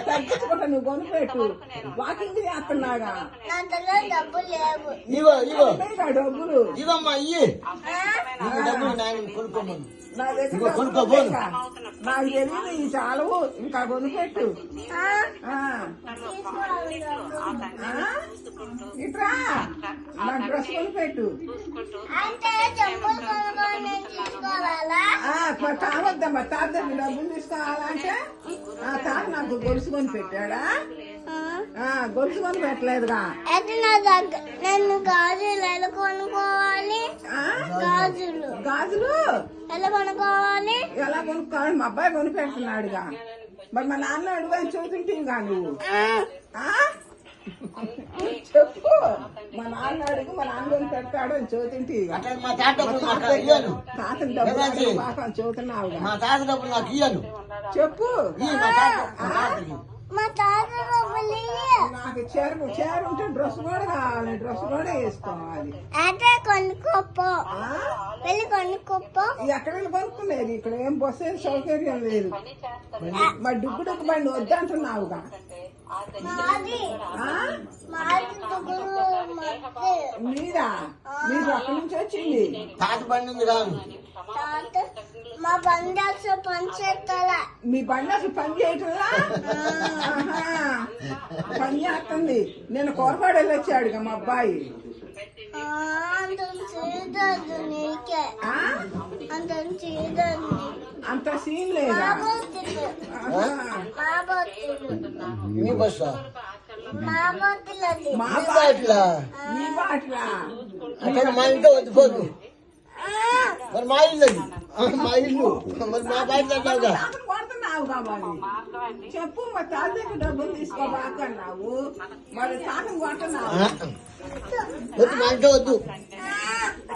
తగ్గించుకుంటా నువ్వు కొనుపెట్టు వాకింగ్ చేస్తున్నాగా డబ్బులు ఇవమ్మా డబ్బులు కొనుక్కోమని నాకు తెలియదు ఈ చాలవు ఇంకా కొనుపెట్టు ఇట్రా నాకు డ్రెస్ కొనిపెట్టు కావద్దమ్మా తాత దగ్గర డబ్బులు తీసుకోవాలంటే తాత నాకు గొలుసు కొని పెట్టాడా గొలుసు కొని పెట్టలేదుగా నేను గాజులు ఎలా కొనుక్కోవాలి గాజులు ఎలా కొనుక్కోవాలి మా అబ్బాయి కొని పెడుతున్నాడుగా మరి మా నాన్న అడుగు చూస్తుంటే నువ్వు చెప్పు మా నాన్న అడుగు మా నాన్న కొని పెడతాడు అని చూతుంటే తాతని డబ్బులు పాపం చూస్తున్నావు మా తాత డబ్బులు నాకు ఇయ్యను చెప్పు మా తాత నాకు చీర ఉంటే డ్రెస్ కూడా కావాలి డ్రెస్ కూడా వేసుకోవాలి అంటే కొనుక్కోపో వెళ్ళి కొనుక్కోపో ఎక్కడికి కొనుక్కునేది ఇక్కడ ఏం బస్సు ఏం సౌకర్యం లేదు మరి డుగ్గు బండి వద్దంటున్నావుగా మీరా మీరు అక్కడి నుంచి వచ్చింది తాత బండి ఉంది కాదు మా బండి అసలు పని చేస్తారా మీ బండి అసలు పని చేయటంలా పని చేస్తుంది నేను కోరపాడు వెళ్ళొచ్చాడుగా మా అబ్బాయి అంత సీన్ లేదా మీ బస్సా మా బాట్లా అక్కడ మా ఇంట్లో వద్దుకోదు మరి మా ఇల్లు మా ఇల్లు మరి మా బయట కొడుతున్నావు కాబట్టి చెప్పు మా తాత దగ్గర డబ్బులు తీసుకోబాకన్నావు మరి తాతం కొడుతున్నావు వద్దు మా ఇంట్లో వద్దు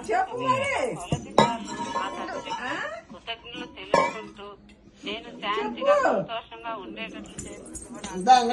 చెప్పు మరి నేను శాంతిగా సంతోషంగా ఉండేటట్లు